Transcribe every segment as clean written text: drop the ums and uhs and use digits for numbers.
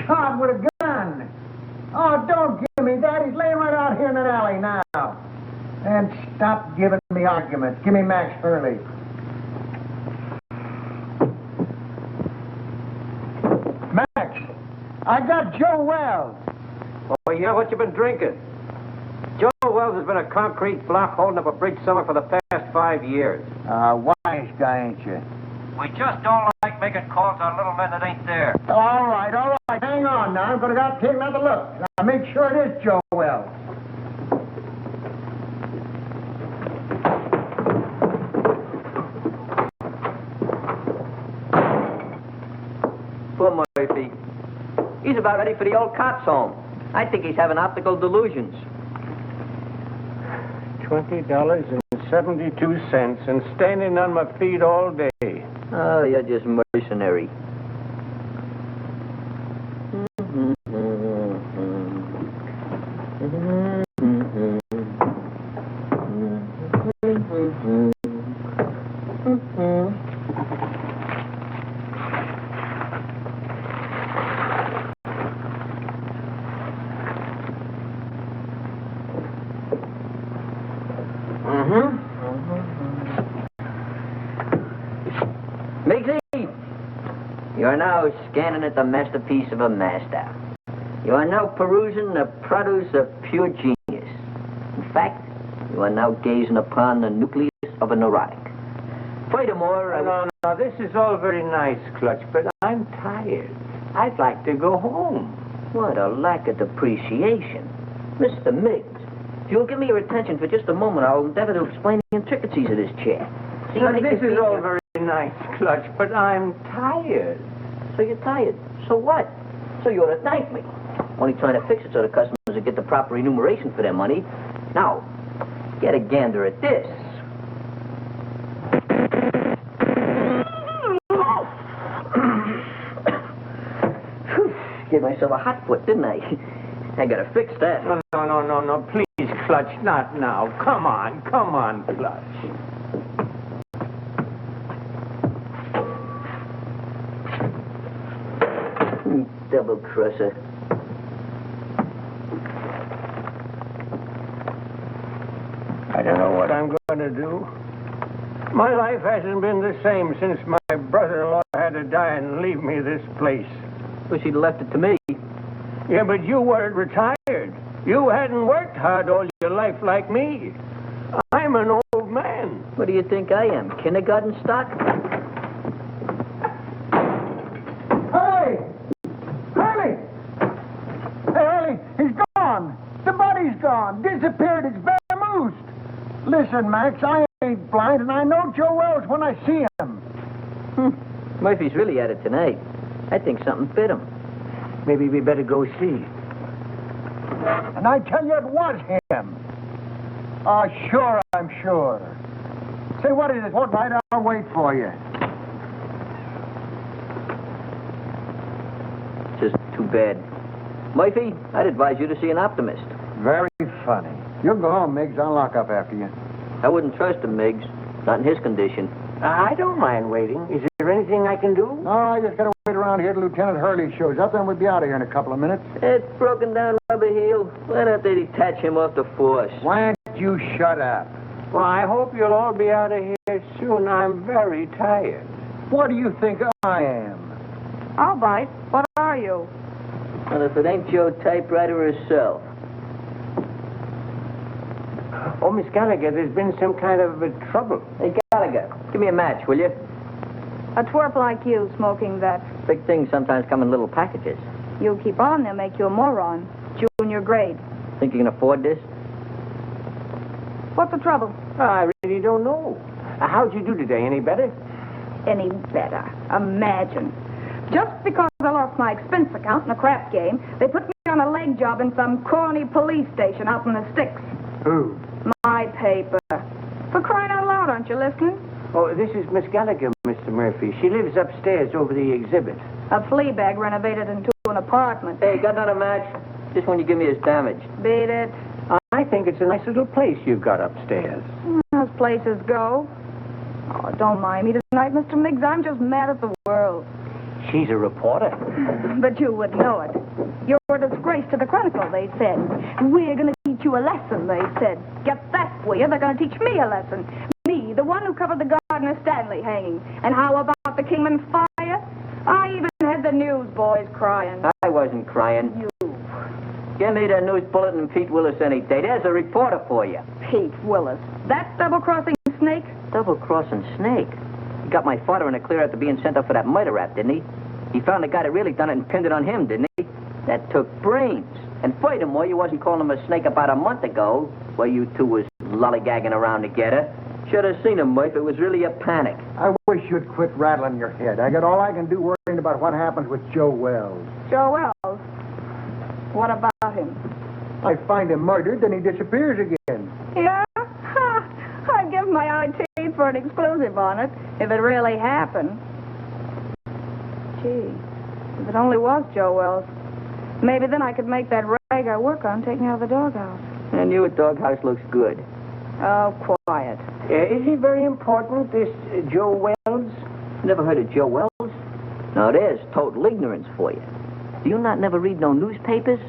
shot with a gun. Oh, don't give me that. He's laying right out here in an alley now. And stop giving me arguments. Give me Max Hurley. Max, I got Joe Wells. Oh, yeah? What you been drinking? Joe Wells has been a concrete block holding up a bridge somewhere for the past 5 years. Wise guy, ain't you? We just don't like making calls on little men that ain't there. All right. Hang on now. I'm going to go take another look. Now, make sure it is Joe Wells. Poor Murphy. He's about ready for the old cops' home. I think he's having optical delusions. $20.72 and standing on my feet all day. Oh, you're just mercenary. Miggsy, you're now scanning at the masterpiece of a master. You are now perusing the produce of pure genius. In fact, you are now gazing upon the nucleus of a neurotic. Furthermore, No, this is all very nice, Clutch, but I'm tired. I'd like to go home. What a lack of appreciation. Mr. Miggs, if you'll give me your attention for just a moment, I'll endeavor to explain the intricacies of this chair. See, This is all very nice, Clutch, but I'm tired. So you're tired. So what? So you ought to thank me. Only trying to fix it so the customers will get the proper remuneration for their money. Now, get a gander at this. Gave myself a hot foot, didn't I? I gotta fix that. No, please, Clutch, not now. Come on, Clutch. Double crosser. I don't know what I'm going to do. My life hasn't been the same since my brother-in-law had to die and leave me this place. Wish he'd left it to me. Yeah, but you weren't retired. You hadn't worked hard all your life like me. I'm an old man. What do you think I am, kindergarten stock? Hurley! Hurley! Hey, Hurley, he's gone. The body's gone. Disappeared. It's vamoosed. Listen, Max, I ain't blind, and I know Joe Wells when I see him. Murphy's really at it tonight. I think something bit him. Maybe we better go see. And I tell you, it was him. Sure, I'm sure. Say, what is it? What night? I'll wait for you. Just too bad. Murphy, I'd advise you to see an optimist. Very funny. You'll go home, Miggs. I'll lock up after you. I wouldn't trust him, Miggs. Not in his condition. I don't mind waiting. Is there anything I can do? No, I just gotta wait around here till Lieutenant Hurley shows up, then we'll be out of here in a couple of minutes. That broken down rubber heel. Why don't they detach him off the force? Why don't you shut up? Well, I hope you'll all be out of here soon. I'm very tired. What do you think I am? All right. What are you? Well, if it ain't Joe Typewriter herself. Oh, Miss Gallagher, there's been some kind of trouble. Hey, Gallagher, give me a match, will you? A twerp like you smoking that. Big things sometimes come in little packages. You keep on, they'll make you a moron. Junior grade. Think you can afford this? What's the trouble? I really don't know. How'd you do today? Any better? Any better. Imagine. Just because I lost my expense account in a crap game, they put me on a leg job in some corny police station out in the sticks. Who? My paper. For crying out loud, aren't you listening? Oh, this is Miss Gallagher, Mr. Murphy. She lives upstairs over the exhibit. A flea bag renovated into an apartment. Hey, got another match? Just when you give me his damage. Beat it. I think it's a nice little place you've got upstairs. As places go. Oh, don't mind me tonight, Mr. Miggs. I'm just mad at the world. She's a reporter. But you would know it. You're a disgrace to the Chronicle, they said. We're going to teach you a lesson, they said. Get that for you. They're going to teach me a lesson. Me, the one who covered the Gardner Stanley hanging. And how about the Kingman fire? I even had the newsboys crying. I wasn't crying. You. Give me the news bulletin and Pete Willis any day. There's a reporter for you. Pete Willis. That double-crossing snake? Double-crossing snake? He got my father in a clear after being sent up for that murder rap, didn't he? He found the guy that really done it and pinned it on him, didn't he? That took brains. And furthermore, you wasn't calling him a snake about a month ago, while you two was lollygagging around together. Should have seen him, Murph. It was really a panic. I wish you'd quit rattling your head. I got all I can do worrying about what happens with Joe Wells. Joe Wells? What about him? I find him murdered, then he disappears again. Yeah? Ha! I'd give my eye teeth for an exclusive on it, if it really happened. Gee, if it only was Joe Wells. Maybe then I could make that rag I work on take me out of the doghouse. And your doghouse looks good. Oh, quiet. Is he very important, this Joe Wells? Never heard of Joe Wells? Now, there's total ignorance for you. Do you not never read no newspapers?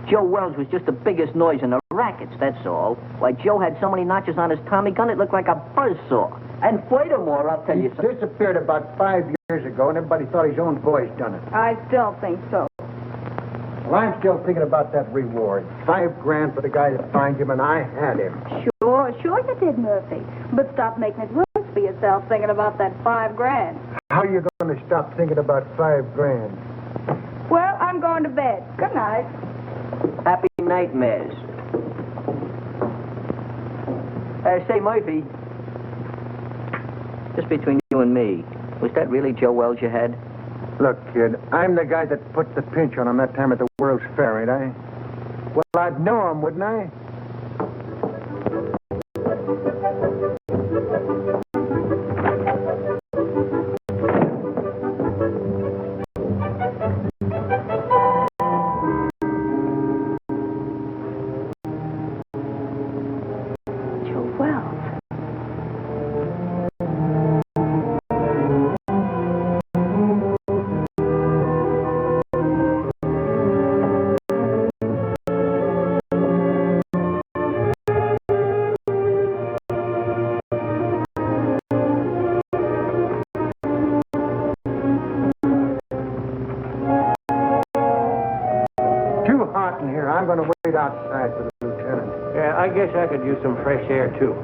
Joe Wells was just the biggest noise in the rackets, that's all. Why, Joe had so many notches on his Tommy gun, it looked like a buzzsaw. And furthermore, I'll tell you something. He disappeared about 5 years ago, and everybody thought his own boys done it. I still think so. Well, I'm still thinking about that reward. $5 for the guy that finds him, and I had him. Sure you did, Murphy. But stop making it worse for yourself thinking about that $5. How are you going to stop thinking about $5? Well, I'm going to bed. Good night. Happy nightmares. Say, Murphy, just between you and me, was that really Joe Wells you had? Look, kid, I'm the guy that put the pinch on him that time at the World's Fair, ain't I? Well, I'd know him, wouldn't I? Joe Wells. Too hot in here. I'm going to wait outside for the lieutenant. Yeah, I guess I could use some fresh air, too.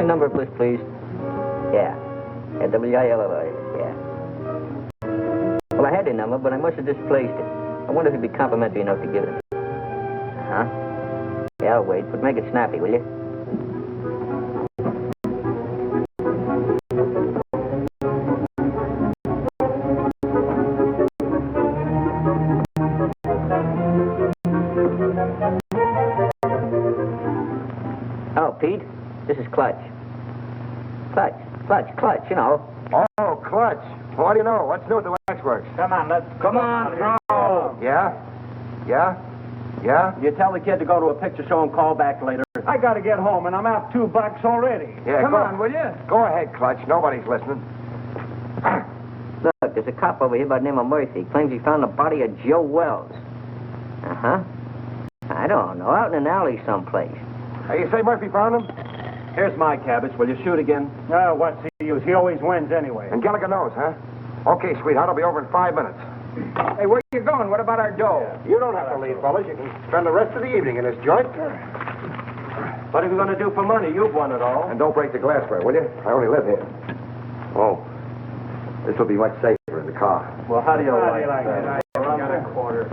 Number, please. Yeah. W-I-L-L-A. Yeah. Well, I had the number, but I must have displaced it. I wonder if you'd be complimentary enough to give it to me. Uh-huh. Yeah, I'll wait, but make it snappy, will you? Oh, Pete, this is Clutch. Clutch, you know. Oh, Clutch. Well, what do you know? What's new with the waxworks? Come on, throw. Yeah? You tell the kid to go to a picture show and call back later. I got to get home, and I'm out $2 already. Yeah, Come go on, will you? Go ahead, Clutch. Nobody's listening. Look, there's a cop over here by the name of Murphy. Claims he found the body of Joe Wells. Uh-huh. I don't know, out in an alley someplace. Hey, you say Murphy found him? Here's my cabbage. Will you shoot again? Oh, what's the use? He always wins anyway. And Gallagher knows, huh? Okay, sweetheart, I'll be over in 5 minutes. Hey, where you going? What about our dough? You don't have to leave, fellas. You can spend the rest of the evening in this joint. What are we going to do for money? You've won it all. And don't break the glassware, will you? I only live here. Oh, this will be much safer in the car. Well, how do you like that? I haven't got a quarter.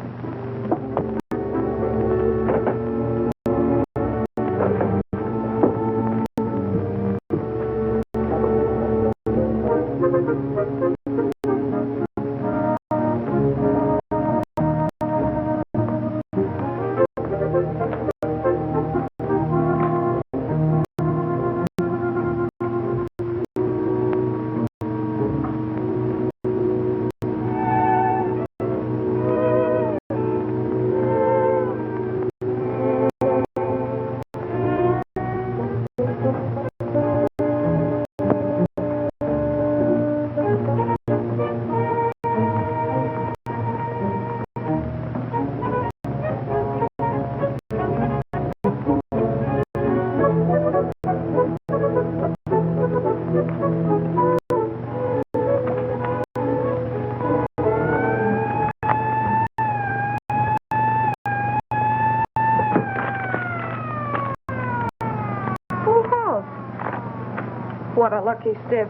What a lucky stiff.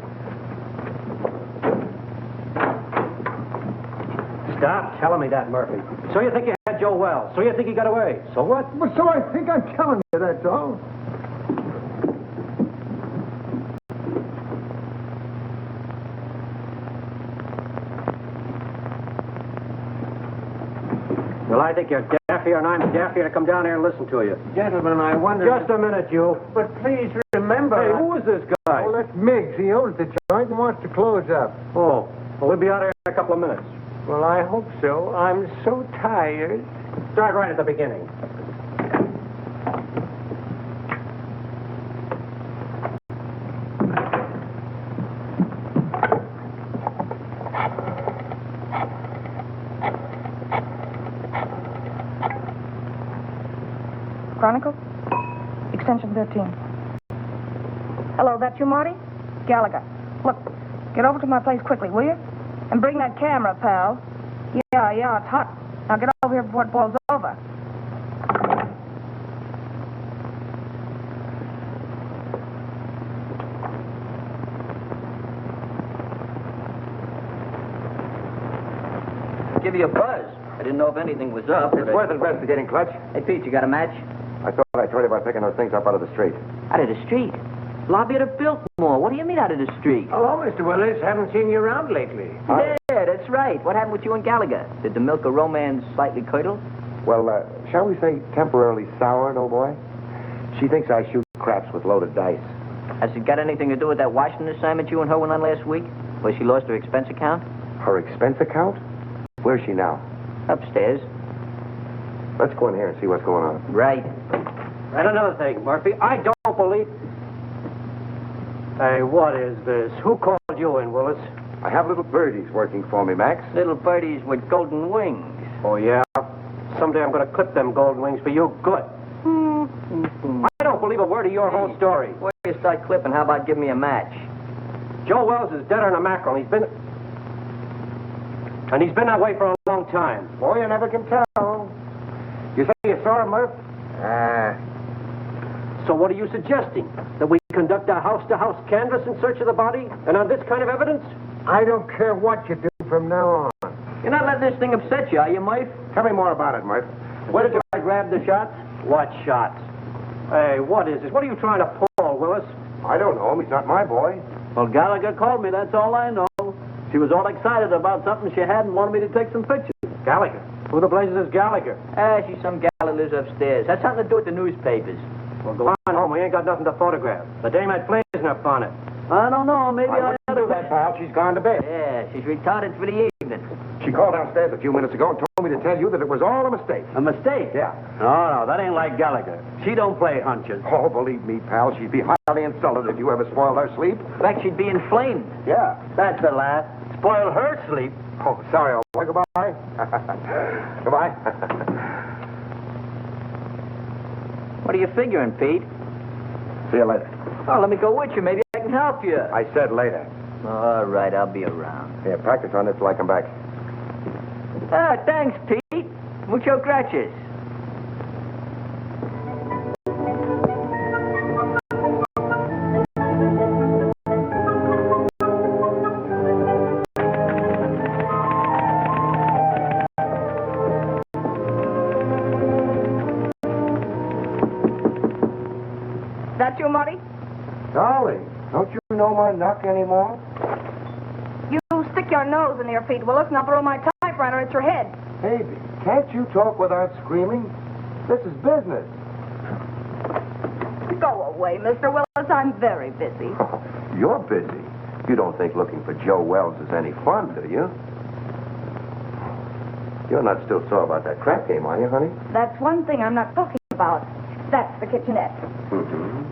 Stop telling me that, Murphy. So you think you had Joe Wells. So you think he got away. So what? Well, so I think I'm telling you, that's all. Well, I think you're daffier and I'm daffier to come down here and listen to you. Gentlemen, I wonder... Just a minute, you. But please remember... Hey, who is this guy? Well, that's Miggs. He owns the joint and wants to close up. Oh, well, we'll be out here in a couple of minutes. Well, I hope so. I'm so tired. Start right at the beginning. Chronicle? Extension 13. Hello, that you, Marty? Gallagher. Look, get over to my place quickly, will you? And bring that camera, pal. Yeah, it's hot. Now get over here before it boils over. Give you a buzz. I didn't know if anything was up. It's worth investigating, Clutch. Hey, Pete, you got a match? I thought I told you about picking those things up out of the street. Out of the street? Lobby of the Biltmore. What do you mean out of the street? Hello, Mr. Willis. Haven't seen you around lately. Yeah, that's right. What happened with you and Gallagher? Did the milk of romance slightly curdle? Well, shall we say temporarily soured, old boy? She thinks I shoot craps with loaded dice. Has it got anything to do with that Washington assignment you and her went on last week? Where she lost her expense account? Her expense account? Where's she now? Upstairs. Let's go in here and see what's going on. Right. And another thing, Murphy, I don't believe... Hey, what is this? Who called you in, Willis? I have little birdies working for me, Max. Little birdies with golden wings. Oh, yeah? Someday I'm going to clip them golden wings for you good. I don't believe a word of your whole story. Before you start clipping, how about give me a match? Joe Wells is deader than a mackerel. He's been that way for a long time. Boy, you never can tell. You say you saw him, Murph? So what are you suggesting? That we conduct a house-to-house canvass in search of the body? And on this kind of evidence? I don't care what you do from now on. You're not letting this thing upset you, are you, Murph? Tell me more about it, Murph. Where did you grab the shots? What shots? Hey, what is this? What are you trying to pull, Willis? I don't know him. He's not my boy. Well, Gallagher called me, that's all I know. She was all excited about something she had and wanted me to take some pictures. Gallagher? Who the blazes is Gallagher? She's some gal that lives upstairs. Has something to do with the newspapers. Well, go on home. We ain't got nothing to photograph. The dame had flames in her bonnet. I don't know, maybe I wouldn't do that, pal. She's gone to bed. Yeah, she's retarded for the evening. She called downstairs a few minutes ago and told me to tell you that it was all a mistake. A mistake? Yeah. No, that ain't like Gallagher. She don't play hunches. Oh, believe me, pal, she'd be highly insulted if you ever spoiled her sleep. In fact, she'd be inflamed. Yeah. That's the last. Spoil her sleep. Oh, sorry, old boy. Goodbye. Goodbye. What are you figuring, Pete? See you later. Oh, let me go with you. Maybe I can help you. I said later. All right, I'll be around. Yeah, practice on this till I come back. Ah, thanks, Pete. Mucho gracias. That you, Marty? Darling, don't you know my knock anymore? You stick your nose in your feet, Willis, and I'll throw my typewriter at your head. Baby, can't you talk without screaming? This is business. Go away, Mr. Willis. I'm very busy. You're busy. You don't think looking for Joe Wells is any fun, do you? You're not still sore about that crap game, are you, honey? That's one thing I'm not talking about. That's the kitchenette. Mm-hmm.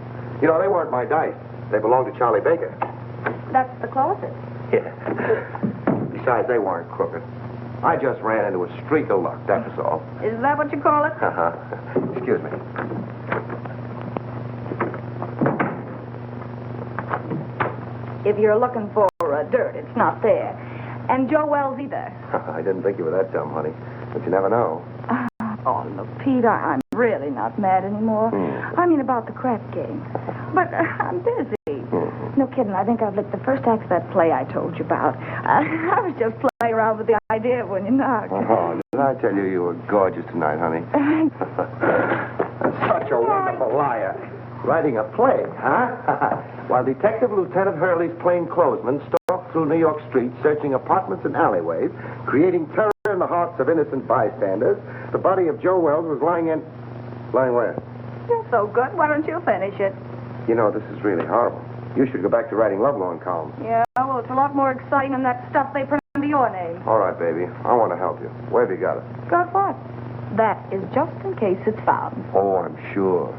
You know, they weren't my dice. They belonged to Charlie Baker. That's the closet. Yeah. Besides, they weren't crooked. I just ran into a streak of luck, that was all. Is that what you call it? Excuse me. If you're looking for dirt, it's not there. And Joe Wells either. I didn't think you were that dumb, honey. But you never know. Oh, look, Pete, I'm really not mad anymore. I mean about the crap game. But I'm busy. No kidding, I think I've licked the first act of that play I told you about. I was just playing around with the idea when you knocked. Oh, did I tell you were gorgeous tonight, honey? Such a wonderful liar. Writing a play, huh? While Detective Lieutenant Hurley's plainclothesmen stalked through New York streets, searching apartments and alleyways, creating terror in the hearts of innocent bystanders, the body of Joe Wells was lying in... Lying where? You're so good. Why don't you finish it? You know, this is really horrible. You should go back to writing love loan columns. Yeah, well, it's a lot more exciting than that stuff they print under your name. All right, baby. I want to help you. Where have you got it? Got what? That is just in case it's found. Oh, I'm sure.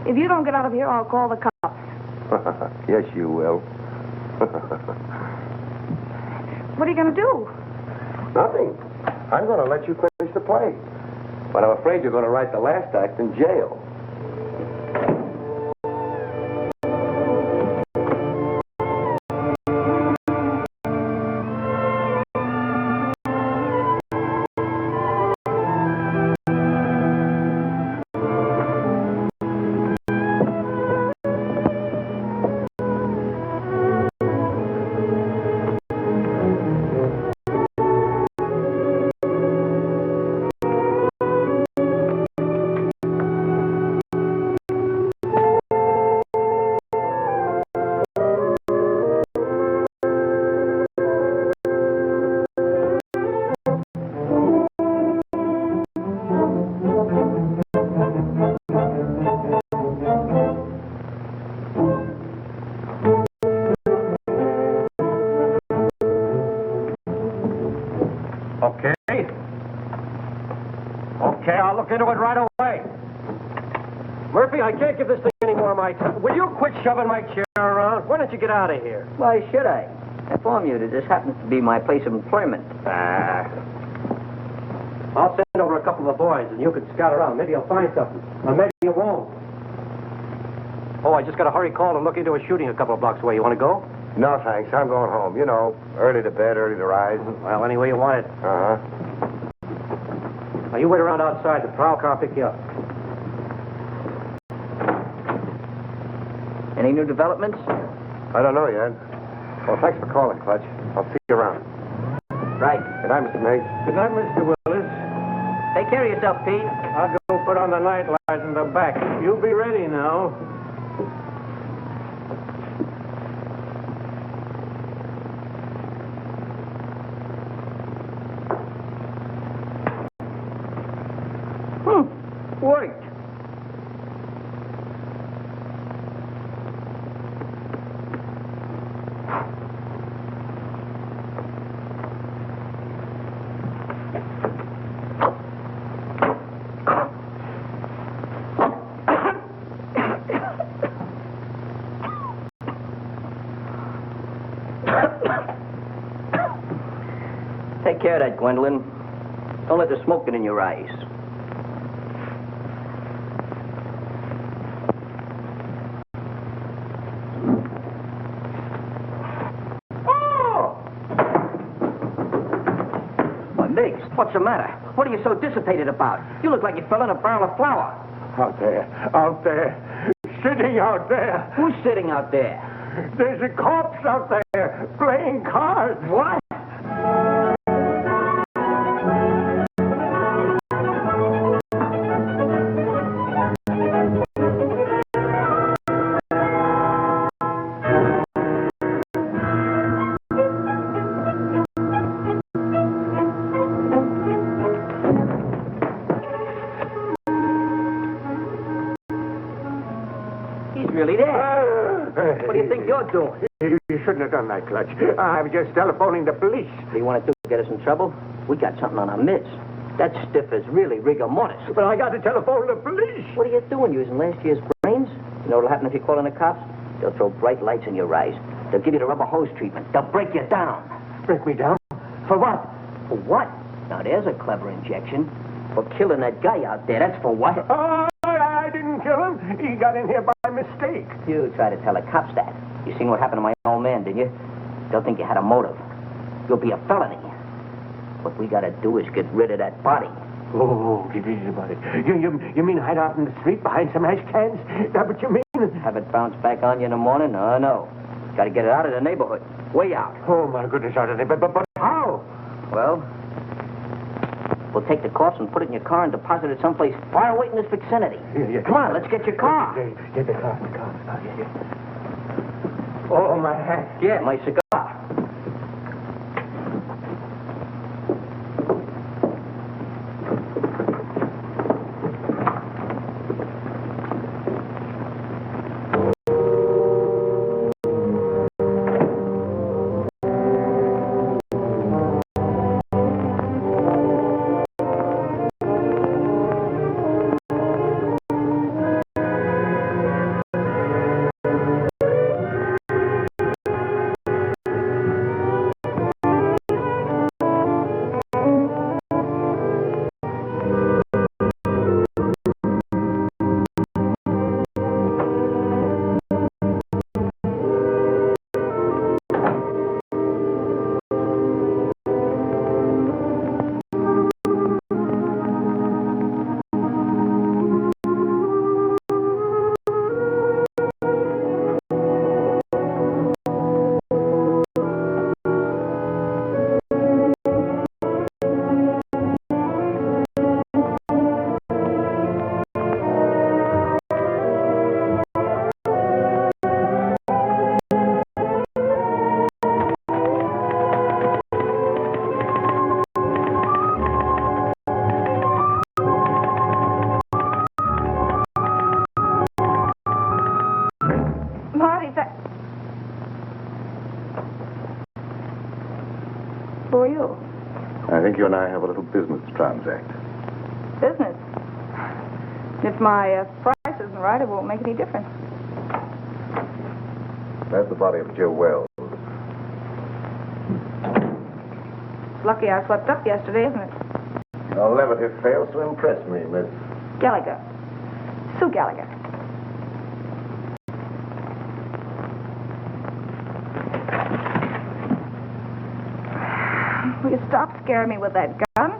If you don't get out of here, I'll call the cops. Yes, you will. What are you going to do? Nothing. I'm going to let you finish the play. But I'm afraid you're going to write the last act in jail. Okay, I'll look into it right away. Murphy, I can't give this thing any more of my time. Will you quit shoving my chair around? Why don't you get out of here? Why should I? I inform you that this happens to be my place of employment. I'll send over a couple of boys, and you can scout around. Maybe you'll find something. Or maybe you won't. Oh, I just got a hurry call to look into a shooting a couple of blocks away. You want to go? No, thanks. I'm going home. You know, early to bed, early to rise. Well, any way you want it. Uh-huh. Now, you wait around outside. The prowl car will pick you up. Any new developments? I don't know yet. Well, thanks for calling, Clutch. I'll see you around. Right. Good night, Mr. Miggs. Good night, Mr. Willis. Take care of yourself, Pete. I'll go put on the night light in the back. You'll be ready now. Worked. Take care of that, Gwendolyn. Don't let the smoke get in your eyes. Miggs, what's the matter? What are you so dissipated about? You look like you fell in a barrel of flour. Out there, sitting out there. Who's sitting out there? There's a corpse out there playing cards. What? Really there. What do you think you're doing? You shouldn't have done that, Clutch. I'm just telephoning the police. What do you want to do? Get us in trouble? We got something on our midst. That stiff is really rigor mortis. But I got to telephone the police. What are you doing, using last year's brains? You know what'll happen if you call in the cops? They'll throw bright lights in your eyes. They'll give you the rubber hose treatment. They'll break you down. Break me down? For what? For what? Now, there's a clever injection. For killing that guy out there. That's for what? I didn't kill him. He got in here by mistake. You try to tell the cops that. You seen what happened to my old man, didn't you? They'll think you had a motive. You'll be a felony. What we gotta do is get rid of that body. Oh, get easy about it. You mean hide out in the street behind some ash cans? Is that what you mean? Have it bounce back on you in the morning? No. Gotta get it out of the neighborhood. Way out. Oh, my goodness, out of there. But how? Well, we'll take the corpse and put it in your car and deposit it someplace far away in this vicinity. Yeah. Come on, let's get your car. Get the car. Yeah. Oh, my hat. Yeah, my cigar. Who are you? I think you and I have a little business to transact. Business? If my price isn't right, it won't make any difference. That's the body of Joe Wells. It's lucky I slept up yesterday, isn't it? Your levity fails to impress me, Miss Gallagher. Sue Gallagher. Will you stop scaring me with that gun?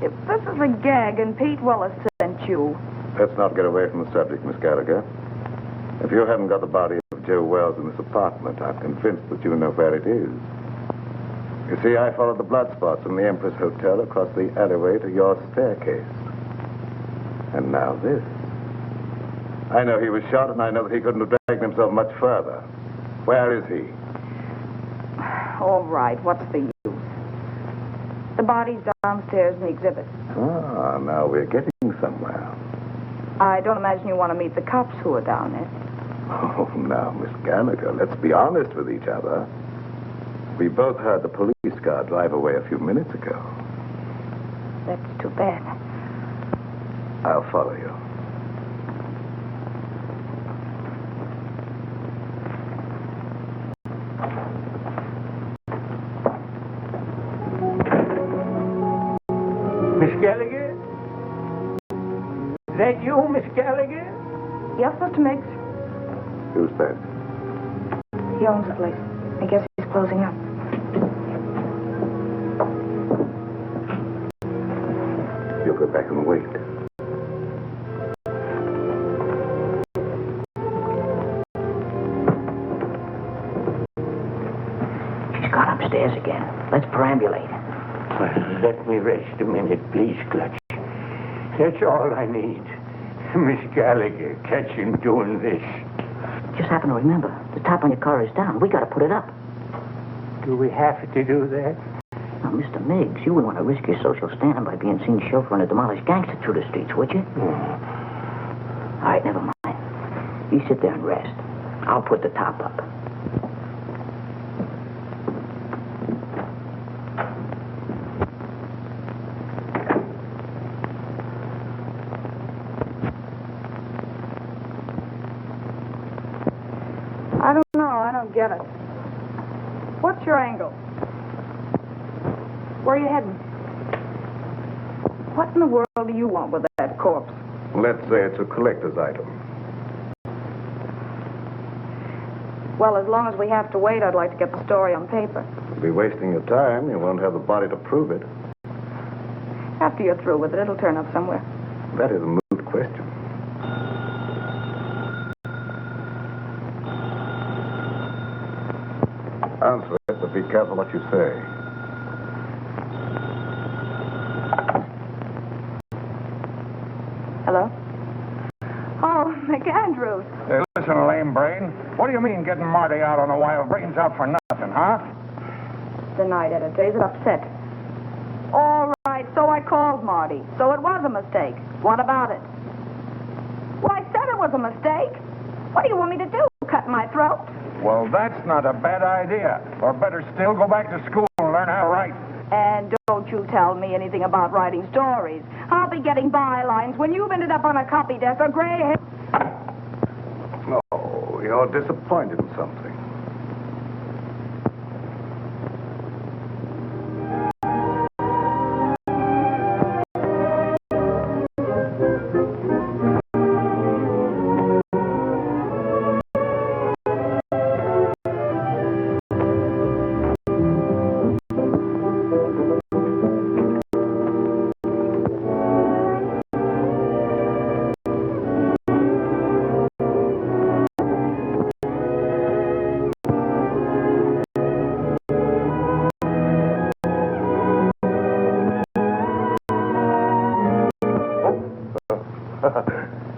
If this is a gag and Pete Willis sent you... Let's not get away from the subject, Miss Gallagher. If you haven't got the body of Joe Wells in this apartment, I'm convinced that you know where it is. You see, I followed the blood spots from the Empress Hotel across the alleyway to your staircase. And now this. I know he was shot, and I know that he couldn't have dragged himself much further. Where is he? All right, what's the use? The body's downstairs in the exhibit. Ah, now we're getting somewhere. I don't imagine you want to meet the cops who are down there. Oh, now, Miss Gallagher, let's be honest with each other. We both heard the police car drive away a few minutes ago. That's too bad. I'll follow you. Miss Gallagher? Is that you, Miss Gallagher? Yes, Mr. Miggs. Who's that? He owns the place. I guess he's closing up. can wait. She's gone upstairs again. Let's perambulate. Well, let me rest a minute, please, Clutch. That's all I need. Miss Gallagher, catch him doing this. Just happen to remember, the top on your car is down. We gotta put it up. Do we have to do that? Now, Mr. Miggs, you wouldn't want to risk your social standing by being seen chauffeuring a demolished gangster through the streets, would you? All right, never mind. You sit there and rest. I'll put the top up. I don't know. I don't get it. What's your angle? Where are you heading? What in the world do you want with that corpse? Let's say it's a collector's item. Well, as long as we have to wait, I'd like to get the story on paper. You'll be wasting your time. You won't have the body to prove it. After you're through with it, it'll turn up somewhere. That is a moot question. Answer it, but be careful what you say. Hello? Oh, McAndrews. Hey, listen, lame brain. What do you mean getting Marty out on a wild brains out for nothing, huh? The night editor. Is it upset? All right, so I called Marty. So it was a mistake. What about it? Well, I said it was a mistake. What do you want me to do? Cut my throat? Well, that's not a bad idea. Or better still, go back to school and learn how to write. And don't you tell me anything about writing stories. I'll be getting bylines when you've ended up on a copy desk or gray hair. Oh, you're disappointed in something.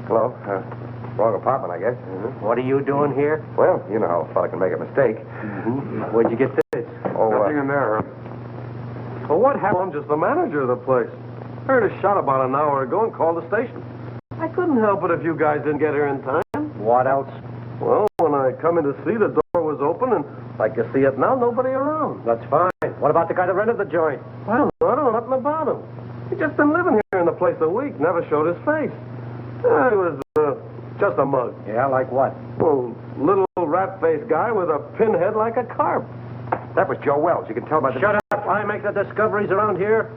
Hello? Wrong apartment, I guess. What are you doing here? Well, you know how a fella can make a mistake. Where'd you get this? Oh, Nothing in there. Well, what happened? I'm just the manager of the place. Heard a shot about an hour ago and called the station. I couldn't help it if you guys didn't get here in time. What else? Well, when I come in to see, the door was open, and like you see it now, nobody around. That's fine. What about the guy that rented the joint? Well, I don't know nothing about him. He's just been living here in the place a week, never showed his face. He was just a mug. Yeah, like what? Well, little rat-faced guy with a pinhead like a carp. that was Joe Wells. You can tell by the... Shut up. I make the discoveries around here.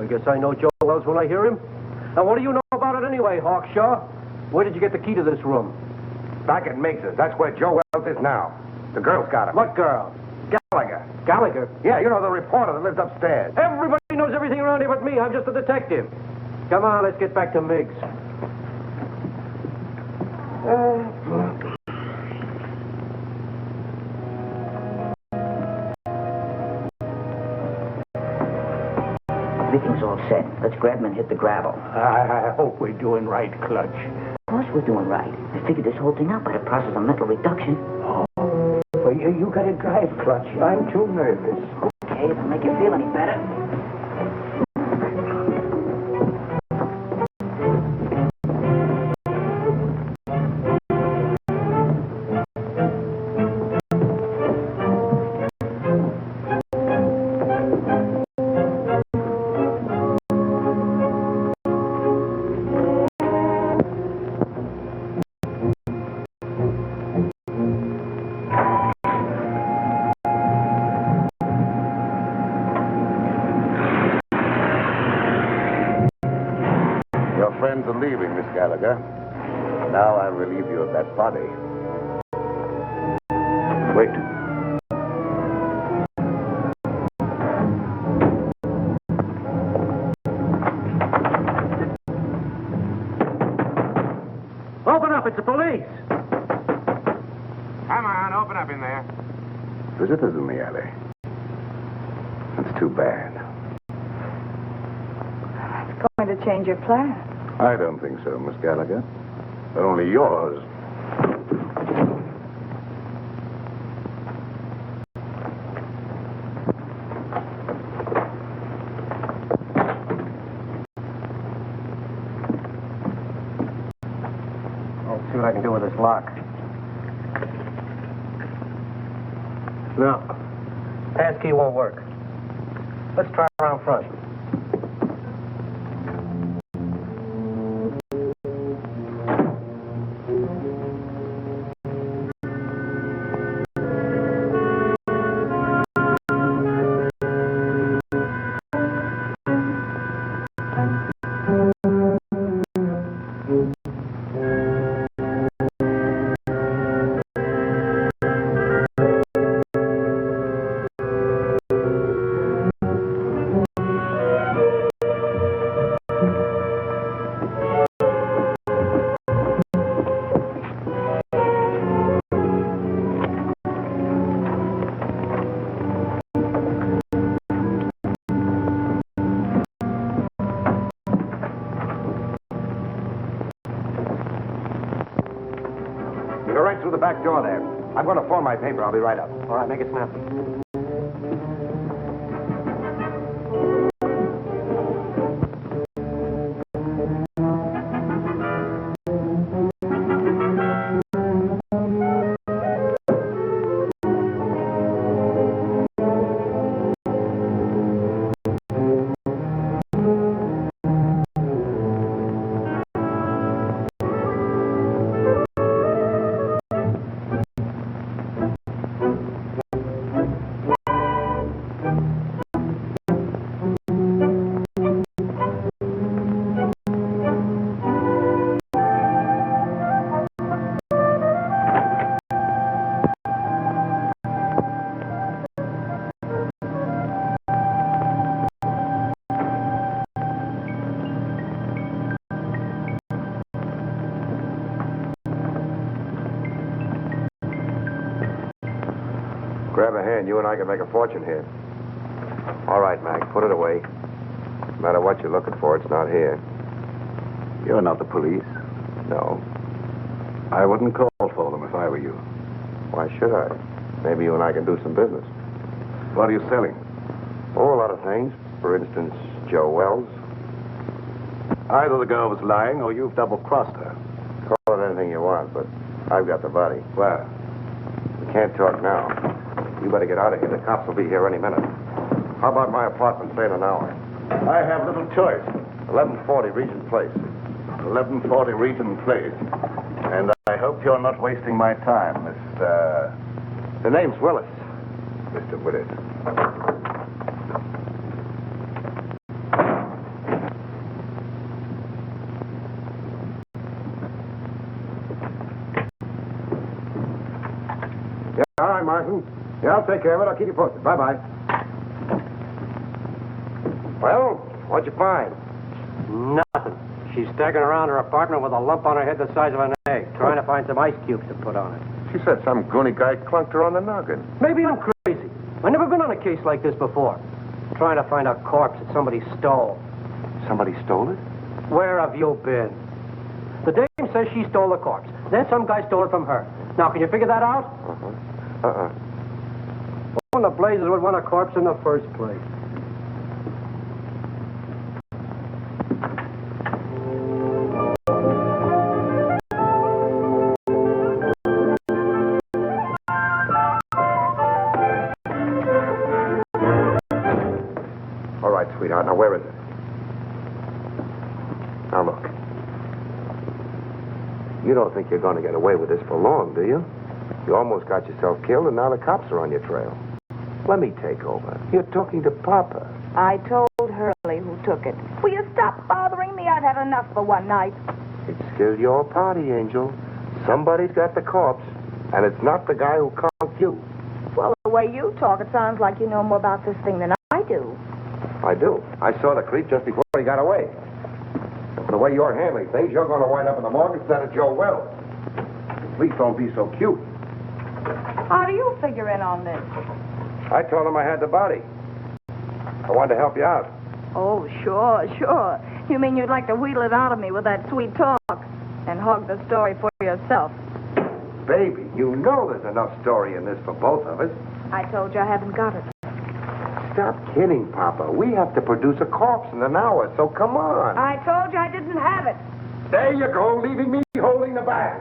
I guess I know Joe Wells when I hear him. And what do you know about it anyway, Hawkshaw? Where did you get the key to this room? Back at Miggs's. That's where Joe Wells is now. The girl's got him. What girl? Gallagher. Gallagher? Yeah, you know, the reporter that lives upstairs. Everybody knows everything around here but me. I'm just a detective. Come on, let's get back to Miggs. Everything's all set. Let's grab him and hit the gravel. I hope we're doing right, Clutch. Of course we're doing right. I figured this whole thing out by the process of mental reduction. Well, you gotta drive, Clutch. I'm too nervous. Okay, if it'll make you feel any better. Your friends are leaving, Miss Gallagher. Now I'll relieve you of that body. Wait. up. It's the police. Come on, open up in there. Visitors in the alley. That's too bad. It's going to change your plan. I don't think so, Miss Gallagher. Only yours. I'll see what I can do with this lock. No. Passkey won't work. Let's try around front. Go right through the back door there. I'm going to phone my paper. I'll be right up. All right, make it snappy. Grab a hand. You and I can make a fortune here. All right, Mac. Put it away. No matter what you're looking for, it's not here. You're not the police? No. I wouldn't call for them if I were you. Why should I? Maybe you and I can do some business. What are you selling? Oh, a lot of things. For instance, Joe Wells. Either the girl was lying or you've double-crossed her. Call it anything you want, but I've got the body. Where? We can't talk now. You better get out of here. The cops will be here any minute. How about my apartment, say in an hour? I have little choice. 1140 Regent Place. 1140 Regent Place. And I hope you're not wasting my time, Mr... The name's Willis. Mr. Willis. Yeah, all right, Martin. Yeah, I'll take care of it. I'll keep you posted. Bye-bye. Well, what'd you find? Nothing. She's staggering around her apartment with a lump on her head the size of an egg, trying to find some ice cubes to put on it. She said some goony guy clunked her on the noggin. Maybe I'm crazy. I've never been on a case like this before. Trying to find a corpse that somebody stole. Somebody stole it? Where have you been? The dame says she stole the corpse. Then some guy stole it from her. Now, can you figure that out? Who in the blazes would want a corpse in the first place? All right, sweetheart. Now, where is it? Now, look. You don't think you're going to get away with this for long, do you? You almost got yourself killed, and now the cops are on your trail. Let me take over. You're talking to Papa. I told Hurley who took it. Will you stop bothering me? I've had enough for one night. It's still your party, Angel. Somebody's got the corpse, and it's not the guy who conked you. Well, the way you talk, it sounds like you know more about this thing than I do. I do. I saw the creep just before he got away. The way you're handling things, you're going to wind up in the morgue instead of Joe Wells. Please don't be so cute. How do you figure in on this? I told him I had the body. I wanted to help you out. Oh, sure. You mean you'd like to wheedle it out of me with that sweet talk and hog the story for yourself? Baby, you know there's enough story in this for both of us. I told you I haven't got it. Stop kidding, Papa. We have to produce a corpse in an hour, so come on. I told you I didn't have it. There you go, leaving me holding the bag.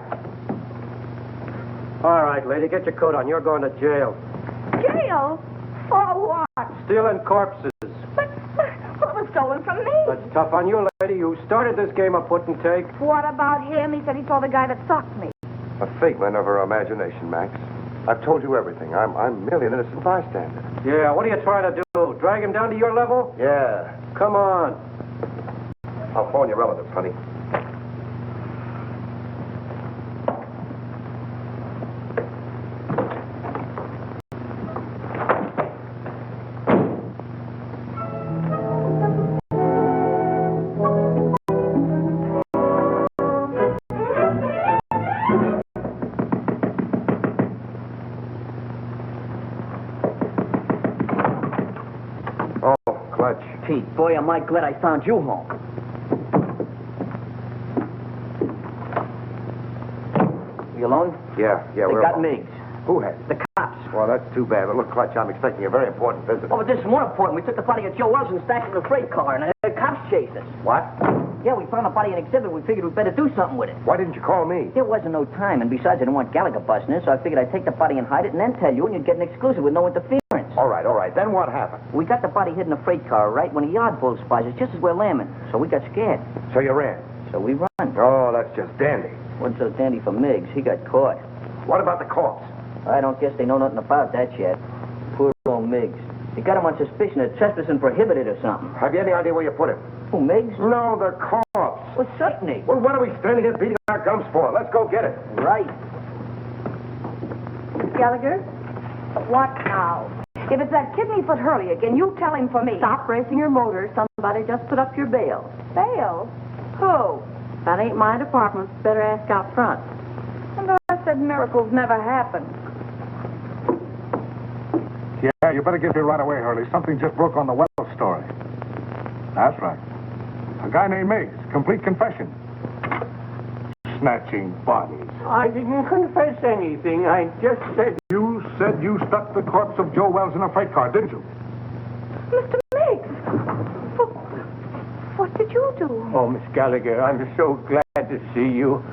All right, lady, get your coat on. You're going to jail. Jail? For what? Stealing corpses. But what was stolen from me? That's tough on you, lady. You started this game of put and take. What about him? He said he saw the guy that socked me. A figment of her imagination, Max. I've told you everything. I'm merely an innocent bystander. Yeah, what are you trying to do? Drag him down to your level? Yeah. Come on. I'll phone your relatives, honey. Pete, boy, am I glad I found you home. You alone? Yeah, They we're got alone. Miggs. Who has? The cops. Well, that's too bad. But look, Clutch, I'm expecting a very important visit. Oh, but this is more important. We took the body of Joe Wells and stashed it in a freight car, and the cops chased us. What? Yeah, we found the body in exhibit. We figured we'd better do something with it. Why didn't you call me? There wasn't no time, and besides, I didn't want Gallagher busting in, so I figured I'd take the body and hide it and then tell you, and you'd get an exclusive with no interference. All right. Then what happened? We got the body hid in a freight car, right, when a yard bull spies us just as we're lambing. So we got scared. So you ran? So we run. Oh, that's just dandy. Wasn't so dandy for Miggs. He got caught. What about the corpse? I don't guess they know nothing about that yet. Poor old Miggs. They got him on suspicion of trespassing prohibited or something. Have you any idea where you put him? Who, Miggs? No, the corpse. Well, certainly. Well, what are we standing here beating our gums for? Let's go get it. Right. Gallagher? What now? If it's that kidney-foot Hurley again, you tell him for me. Stop racing your motor. Somebody just put up your bail. Bail? Who? That ain't my department. Better ask out front. And I said miracles never happen. Yeah, you better get here right away, Hurley. Something just broke on the Wells story. That's right. A guy named Miggs. Complete confession. Snatching bodies. I didn't confess anything. I just said... You said you stuck the corpse of Joe Wells in a freight car, didn't you? Mr. Miggs! What did you do? Oh, Miss Gallagher, I'm so glad to see you.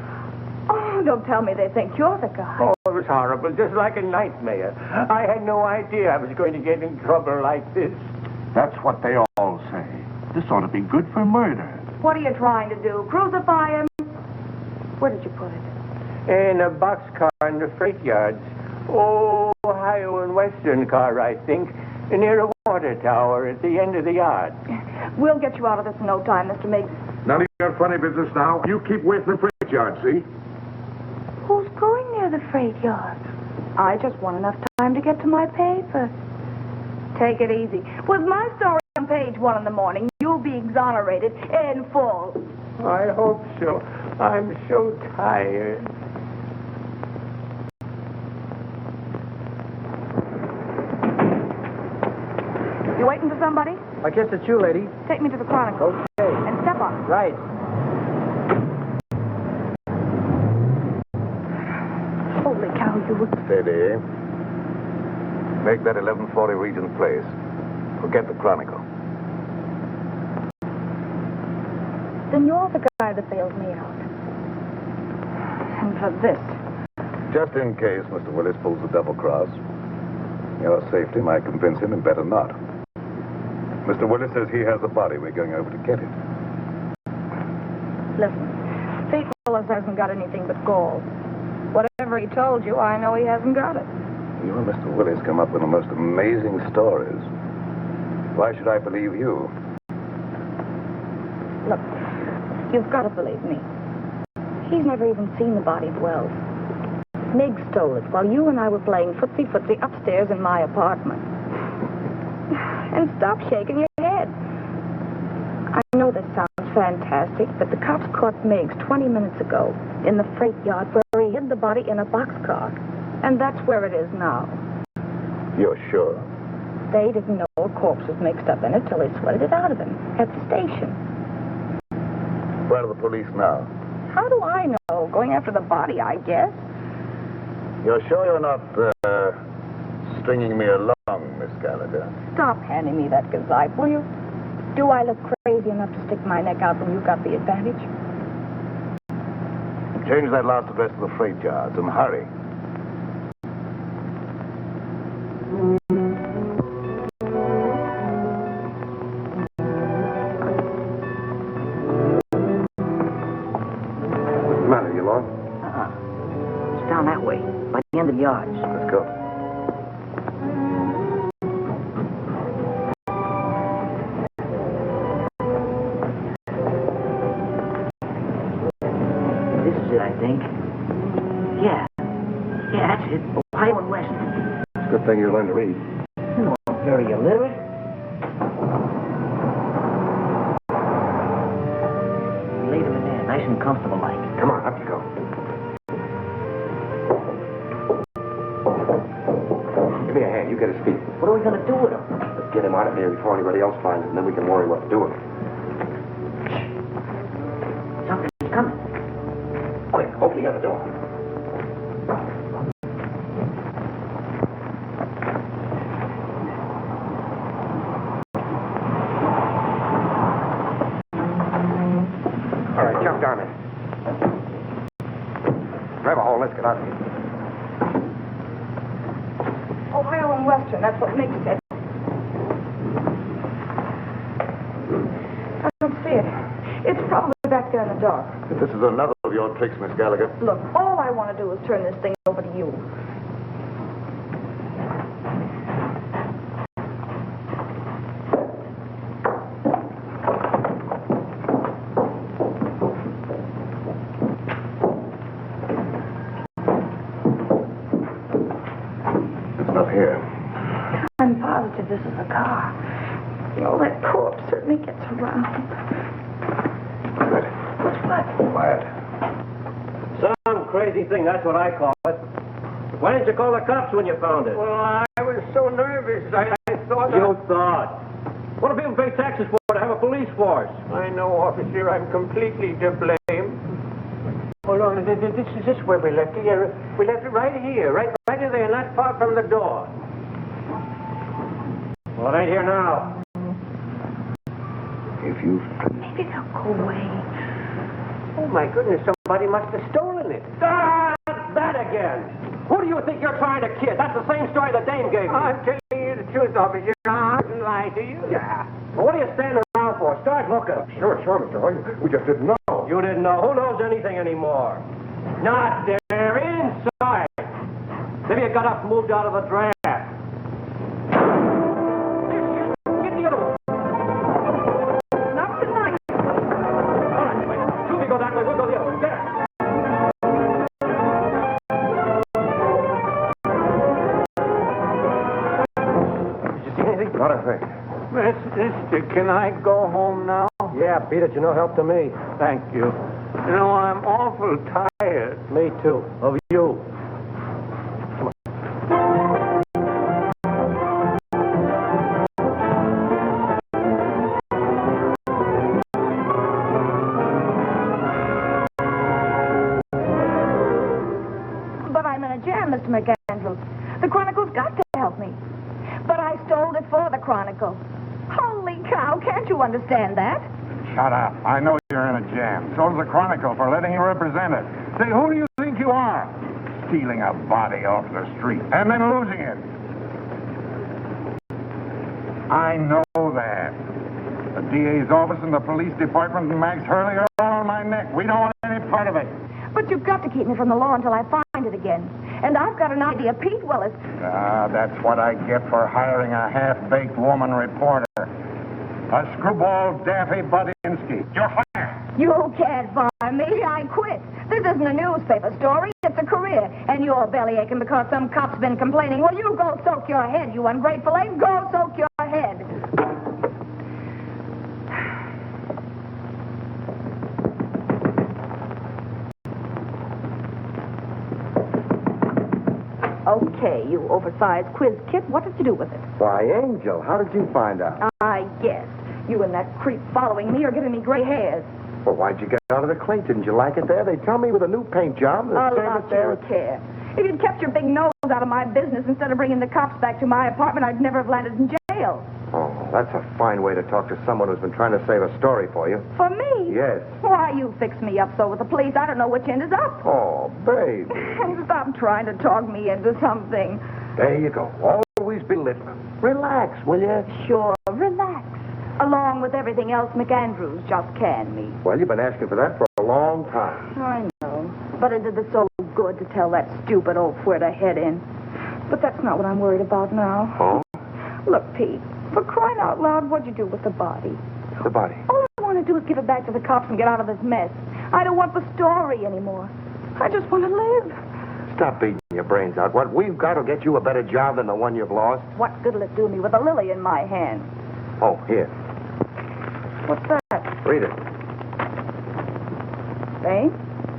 Oh, don't tell me they think you're the guy. Oh, it was horrible, just like a nightmare. I had no idea I was going to get in trouble like this. That's what they all say. This ought to be good for murder. What are you trying to do? Crucify him? Where did you put it? In a boxcar in the freight yards. Oh, Ohio and Western car, I think. Near a water tower at the end of the yard. We'll get you out of this in no time, Mr. Miggs. None of your funny business now. You keep away from the freight yard, see? Who's going near the freight yard? I just want enough time to get to my paper. Take it easy. With my story on page 1 in the morning, you'll be exonerated in full. I hope so. I'm so tired. You waiting for somebody? I guess it's you, lady. Take me to the Chronicle. Okay. And step on it. Right. Holy cow, you... Steady. Make that 1140 Regent Place. Forget the Chronicle. Then you're the guy that bailed me out. And for this. Just in case Mr. Willis pulls the double cross. Your safety might convince him and better not. Mr. Willis says he has the body. We're going over to get it. Listen, Pete Willis hasn't got anything but gall. Whatever he told you, I know he hasn't got it. You and Mr. Willis come up with the most amazing stories. Why should I believe you? Look, you've got to believe me. He's never even seen the body of Wells. Miggs stole it while you and I were playing footsie-footsie upstairs in my apartment. And stop shaking your head. I know this sounds fantastic, but the cops caught Miggs 20 minutes ago in the freight yard where he hid the body in a boxcar. And that's where it is now. You're sure? They didn't know a corpse was mixed up in it till they sweated it out of him at the station. Where are the police now? How do I know? Going after the body, I guess. You're sure you're not, stringing me along, Miss Gallagher? Stop handing me that gazzite, will you? Do I look crazy enough to stick my neck out when you got the advantage? Change that last address to the freight yards and hurry. What's the matter? You lost? It's down that way, by the end of the yards. Let's go. This is it, I think. Yeah, that's it. Ohio and West. It's a good thing you learned to read. You're not very illiterate. Leave him in there, nice and comfortable like. Come on, up you go. Give me a hand. You get his feet. What are we going to do with him? Let's get him out of here before anybody else finds him, and then we can worry what to do with him. Something's coming. Quick, open the other door. All right, jump down there. Grab a hole, let's get out of here. Ohio and Western, that's what makes it. I don't see it. It's probably back there in the dark. This is another of your tricks, Miss Gallagher. Look, all I want to do is turn this thing over to you. It's not here. I'm positive this is a car. You know, that corpse certainly gets around. Quiet. What's what? Quiet. Some crazy thing, that's what I call it. Why didn't you call the cops when you found it? Well, I was so nervous. I thought... You thought. What do people pay taxes for to have a police force? I know, officer. I'm completely to blame. Hold on. This is where we left it. Yeah, we left it right here. Right in there, not far from the door. Well, it ain't here now. If you... Maybe they'll go away. Oh, my goodness. Somebody must have stolen it. Ah, that again. Who do you think you're trying to kid? That's the same story the dame gave me. I'm telling you the truth, officer. I wouldn't lie to you. Yeah. Well, what are you standing around for? Start looking. Sure, Mr. Hoy. We just didn't know. You didn't know. Who knows anything anymore? Not there. Inside. Maybe it got up and moved out of the draft. Get the other one. Not tonight. All right, wait. Two of you go that way. We'll go the other way. There. Did you see anything? Not a thing. Mister, can I go home now? Yeah, beat it. You're no help to me. Thank you. You know, I'm awful tired. Me too. Of you. But I'm in a jam, Mr. McAndrews. The Chronicle's got to help me. But I stole it for the Chronicle. Holy cow, can't you understand that? Shut up. I know you're in a jam. So's the Chronicle for letting you represent it. Say, who do you think you are? Stealing a body off the street and then losing it. I know that. The DA's office and the police department and Max Hurley are all on my neck. We don't want any part of it. But you've got to keep me from the law until I find it again. And I've got an idea. Pete Willis. Ah, that's what I get for hiring a half-baked woman reporter. A screwball Daffy Budinsky. You're fired. You can't fire me. I quit. This isn't a newspaper story. It's a career. And you're belly aching because some cop's been complaining. Well, you go soak your head, you ungrateful ape. Go soak your head. Okay, you oversized quiz kit. What did you do with it? Why, Angel, how did you find out? I guess. You and that creep following me are giving me gray hairs. Well, why'd you get out of the clink? Didn't you like it there? They tell me with a new paint job, the service there... care. If you'd kept your big nose out of my business instead of bringing the cops back to my apartment, I'd never have landed in jail. Oh, that's a fine way to talk to someone who's been trying to save a story for you. For me? Yes. Why, you fix me up so with the police, I don't know which end is up. Oh, baby. Stop trying to talk me into something. There you go. Always be listening. Relax, will you? Sure, relax. Along with everything else McAndrews just canned me. Well, you've been asking for that for a long time. I know. But it did us so good to tell that stupid old where to head in. But that's not what I'm worried about now. Oh? Look, Pete, for crying out loud, what'd you do with the body? The body? All I want to do is give it back to the cops and get out of this mess. I don't want the story anymore. I just want to live. Stop beating your brains out. What we've got will get you a better job than the one you've lost. What good'll it do me with a lily in my hand? Oh, here. What's that? Read it. Spain?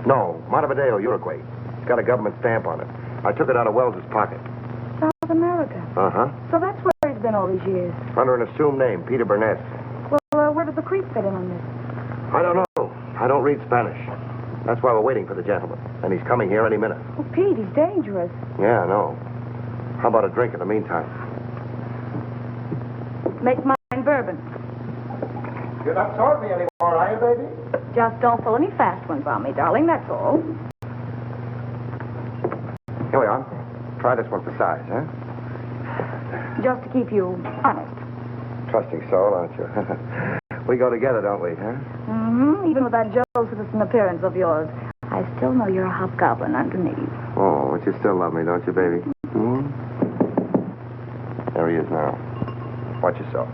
No, Montevideo, Uruguay. It's got a government stamp on it. I took it out of Wells's pocket. South America. Uh-huh. So that's where he's been all these years. Under an assumed name, Peter Burnett. Well, where does the creep fit in on this? I don't know. I don't read Spanish. That's why we're waiting for the gentleman. And he's coming here any minute. Oh, Pete, he's dangerous. Yeah, I know. How about a drink in the meantime? Make mine bourbon. You're not sorting me anymore, are you, baby? Just don't pull any fast ones on me, darling, that's all. Here we are. Try this one for size, huh? Just to keep you honest. Trusting soul, aren't you? We go together, don't we, huh? Mm-hmm. Even with that Joe citizen appearance of yours, I still know you're a hobgoblin underneath. Oh, but you still love me, don't you, baby? Hmm? There he is now. Watch yourself.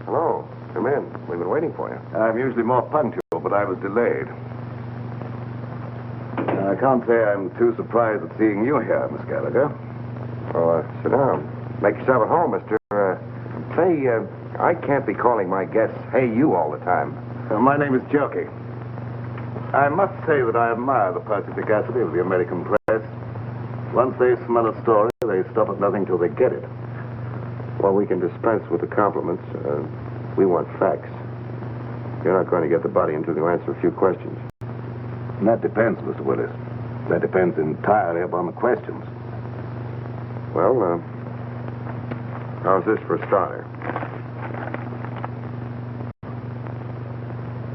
Hello. Come in. We've been waiting for you. I'm usually more punctual, but I was delayed. I can't say I'm too surprised at seeing you here, Miss Gallagher. Oh, sit down. Make yourself at home, mister. Say, I can't be calling my guests, hey, you all the time. My name is Jerky. I must say that I admire the perspicacity of the American press. Once they smell a story, they stop at nothing till they get it. Well, we can dispense with the compliments. We want facts. You're not going to get the body until you answer a few questions. And that depends, Mr. Willis. That depends entirely upon the questions. Well, how's this for a starter?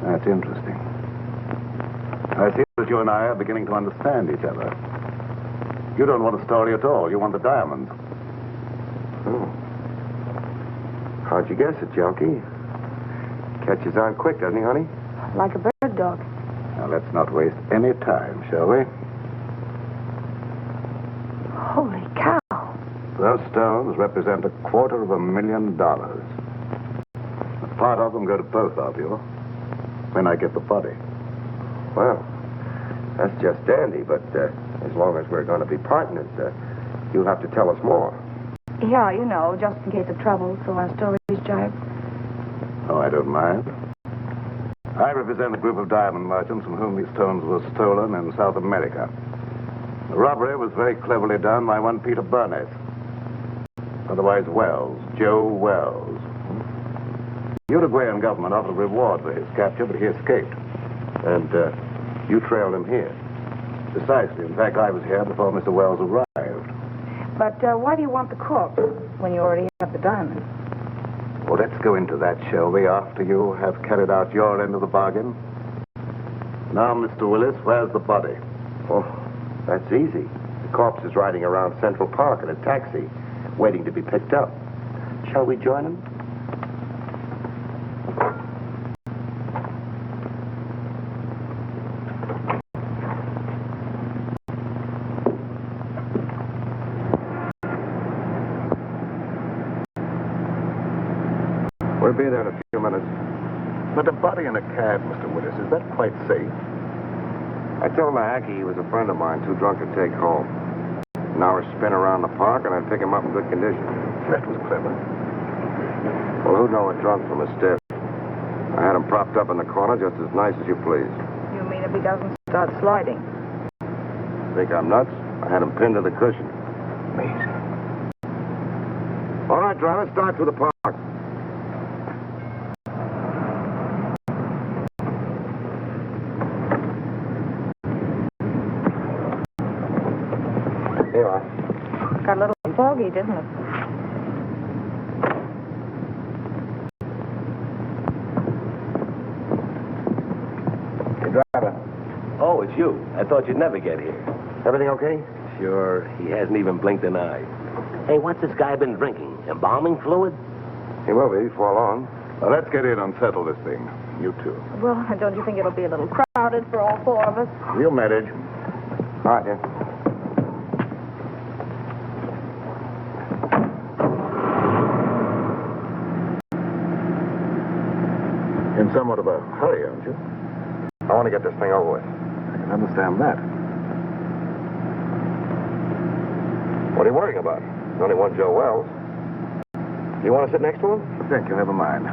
That's interesting. I see that you and I are beginning to understand each other. You don't want a story at all. You want the diamond. Oh. How'd you guess it, Junkie? Catches on quick, doesn't he, honey? Like a bird dog. Now, let's not waste any time, shall we? Holy cow. Those stones represent $250,000. A part of them go to both of you when I get the body. Well, that's just dandy, but as long as we're going to be partners, you'll have to tell us more. Yeah, you know, just in case of trouble, so our stories jive. Oh, I don't mind. I represent a group of diamond merchants from whom these stones were stolen in South America. The robbery was very cleverly done by one Peter Burnett. Otherwise Wells, Joe Wells. The Uruguayan government offered a reward for his capture, but he escaped. And you trailed him here. Precisely. In fact, I was here before Mr. Wells arrived. But why do you want the corpse when you already have the diamond? Well, let's go into that, shall we, after you have carried out your end of the bargain? Now, Mr. Willis, where's the body? Oh, that's easy. The corpse is riding around Central Park in a taxi, waiting to be picked up. Shall we join him? We'll be there in a few minutes. But a body in a cab, Mr. Willis, is that quite safe? I told Mahaki he was a friend of mine, too drunk to take home. An hour spin around the park, and I'd pick him up in good condition. That was clever. Well, who'd know a drunk from a stiff? I had him propped up in the corner just as nice as you please. You mean if he doesn't start sliding? Think I'm nuts? I had him pinned to the cushion. Amazing. All right, driver, start through the park. Here you are. Got a little foggy, didn't it? Hey, driver. Oh, it's you. I thought you'd never get here. Everything okay? Sure, he hasn't even blinked an eye. Hey, what's this guy been drinking? Embalming fluid? He will be before long. Well, let's get in and settle this thing. You two. Well, don't you think it'll be a little crowded for all four of us? We'll manage. All right, then. In somewhat of a hurry, aren't you? I want to get this thing over with. I can understand that. What are you worrying about? There's only one Joe Wells. You want to sit next to him? Thank you, never mind.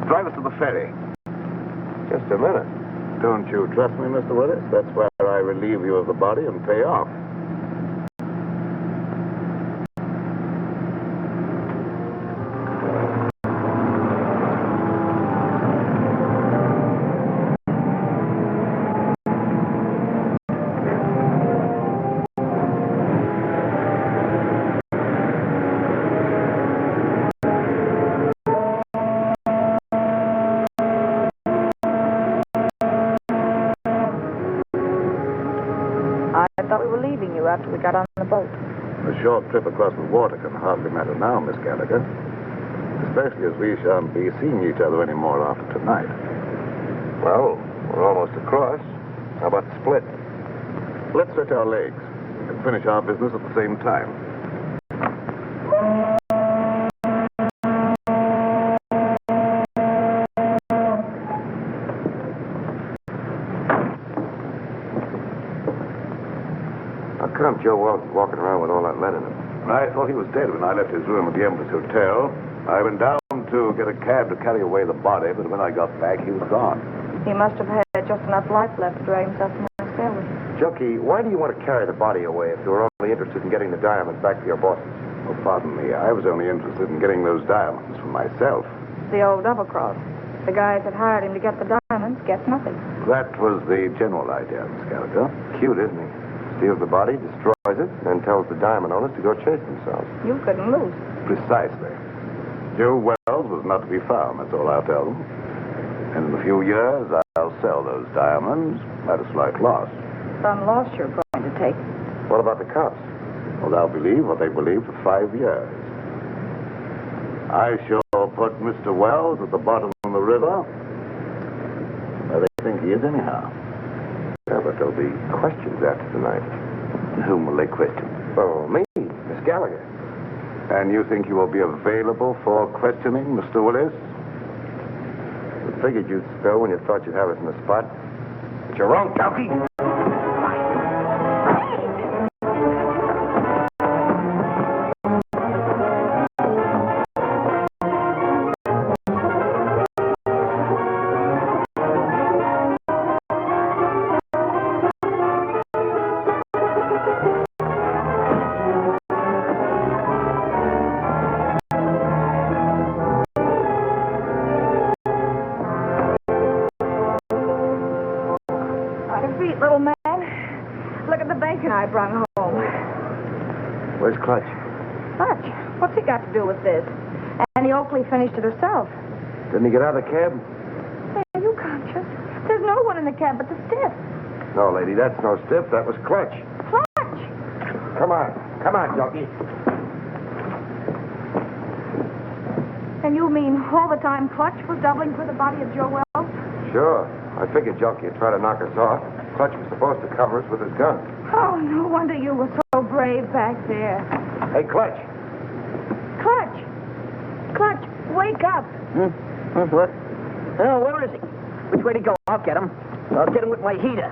Drive us to the ferry. Just a minute. Don't you trust me, Mr. Willis? That's where I relieve you of the body and pay off. After we got on the boat. A short trip across the water can hardly matter now, Miss Gallagher. Especially as we shan't be seeing each other anymore after tonight. Well, we're almost across. How about the split? Let's stretch our legs and finish our business at the same time. How come Joe Wells is walking around with all that lead in him? I thought he was dead when I left his room at the Empress Hotel. I went down to get a cab to carry away the body, but when I got back, he was gone. He must have had just enough life left to drag himself from the stairway. Junkie, why do you want to carry the body away if you were only interested in getting the diamonds back to your bosses? Oh, pardon me. I was only interested in getting those diamonds for myself. The old double-cross. The guys that hired him to get the diamonds get nothing. That was the general idea, Miss Gallagher. Cute, isn't he? Steals the body, destroys it, and tells the diamond owners to go chase themselves. You couldn't lose. Precisely. Joe Wells was not to be found, that's all I'll tell them. And in a few years, I'll sell those diamonds at a slight loss. Some loss you're going to take. What about the cops? Well, they'll believe what they believe for 5 years. I shall put Mr. Wells at the bottom of the river, where they think he is anyhow. Yeah, but there'll be questions after tonight. And whom will they question? Oh, me, Miss Gallagher. And you think you will be available for questioning, Mr. Willis? I figured you'd spill when you thought you'd have us in the spot. But you're wrong, Junkie. Little man, look at the bacon I brought home. Where's Clutch? Clutch? What's he got to do with this? Annie Oakley finished it herself. Didn't he get out of the cab? Hey, are you conscious? There's no one in the cab but the stiff. No, lady, that's no stiff. That was Clutch. Clutch? Come on, Junkie. And you mean all the time Clutch was doubling for the body of Joe Wells? Sure. I figured Junkie would try to knock us off. Clutch was supposed to cover us with his gun. Oh, no wonder you were so brave back there. Hey, Clutch. Clutch! Clutch, wake up. What? Oh, where is he? Which way to go? I'll get him. I'll get him with my heater.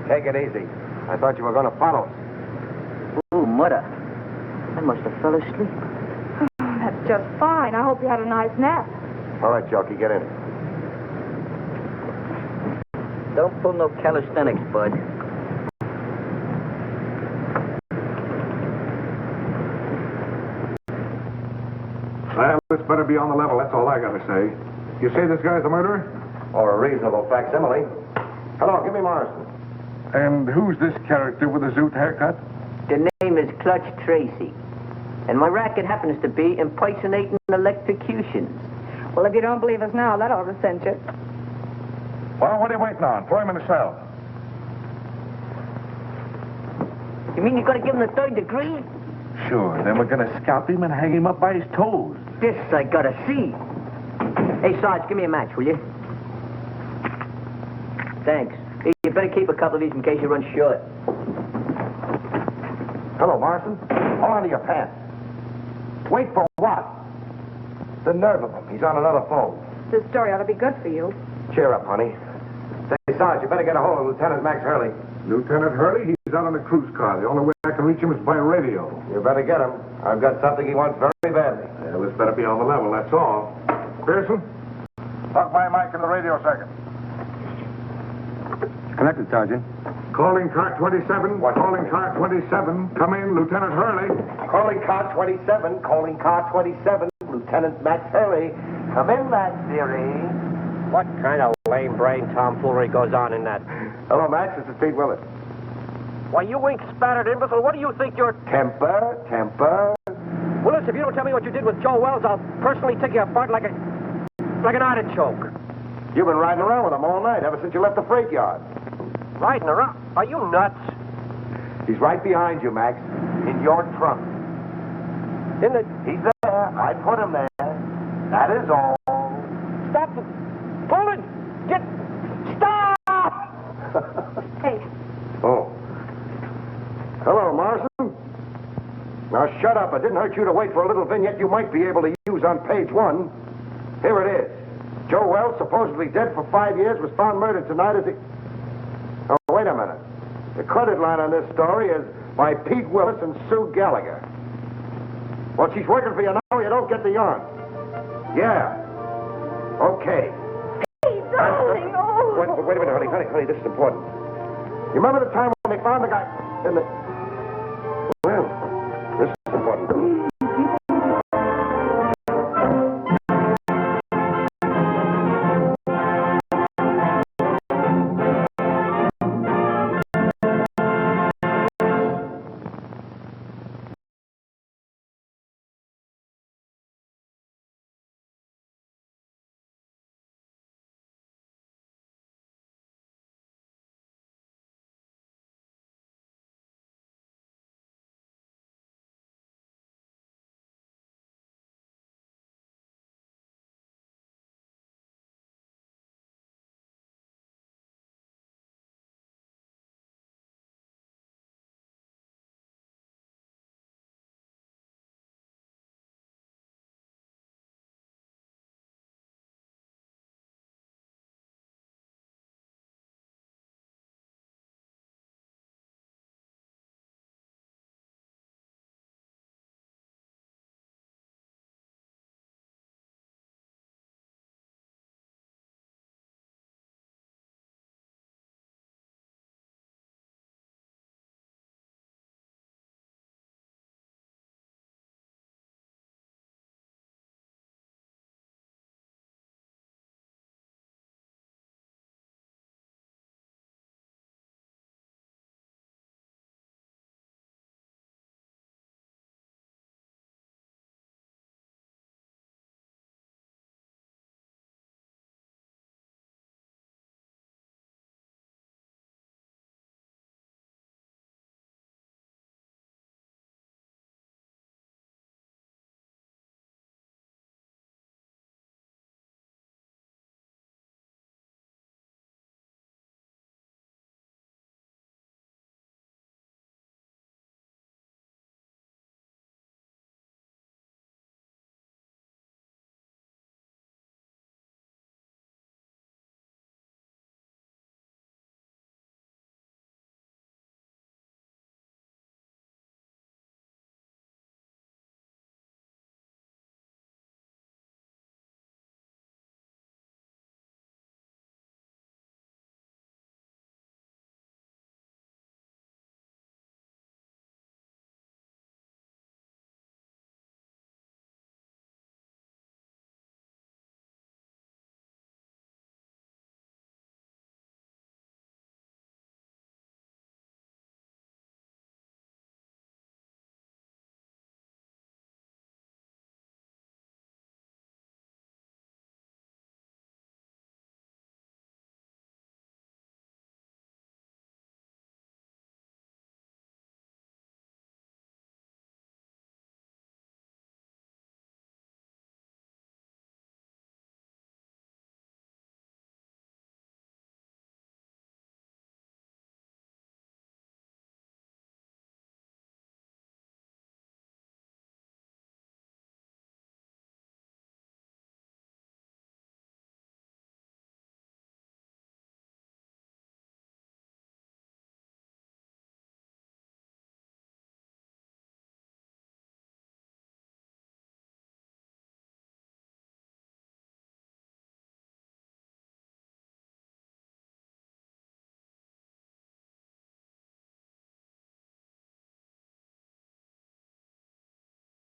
Take it easy. I thought you were going to follow us. Ooh, mother. I must have fell asleep. That's just fine. I hope you had a nice nap. All right, Junkie, get in. Don't pull no calisthenics, bud. Well, this better be on the level, that's all I gotta say. You say this guy's the murderer? Or a reasonable facsimile. Hello, give me Morrison. And who's this character with the zoot haircut? The name is Clutch Tracy. And my racket happens to be impersonating electrocutions. Well, if you don't believe us now, that ought to cinch it. Well, what are you waiting on? Throw him in the cell. You mean you're going to give him the 3rd degree? Sure, then we're gonna scalp him and hang him up by his toes. This I gotta see. Hey, Sarge, give me a match, will you? Thanks. Hey, you better keep a couple of these in case you run short. Hello, Morrison. Hold on to your pants. Wait for what? The nerve of him. He's on another phone. This story ought to be good for you. Cheer up, honey. Say, Sarge, you better get a hold of Lieutenant Max Hurley. Lieutenant Hurley, he's out on a cruise car. The only way I can reach him is by radio. You better get him. I've got something he wants very badly. Yeah, this better be on the level, that's all. Pearson, plug my mic in the radio circuit. Connected, Sergeant. Calling car 27. What? Calling car 27. Come in, Lieutenant Hurley. Calling car 27. Calling car 27. Lieutenant Max Hurley. Come in, Max, dearie. What kind of lame-brained tomfoolery goes on in that? Hello, Max. This is Pete Willett. Why, you ink-spattered imbecile, what do you think you're... Temper. Willis, if you don't tell me what you did with Joe Wells, I'll personally take you apart like an artichoke. You've been riding around with him all night, ever since you left the freight yard. Riding around? Are you nuts? He's right behind you, Max. In your trunk. In the... He's there. I put him there. That is all. Stop it! Pull it! Get... Stop! Hey, Oh. Hello, Morrison. Now, shut up. It didn't hurt you to wait for a little vignette you might be able to use on page 1. Here it is. Joe Wells, supposedly dead for 5 years, was found murdered tonight as he... Oh, wait a minute. The credit line on this story is by Pete Willis and Sue Gallagher. Well, she's working for you now. You don't get the yarn. Yeah. Okay. hey, darling, oh. Wait a minute, honey, this is important. You remember the time when they found the guy in the... Well,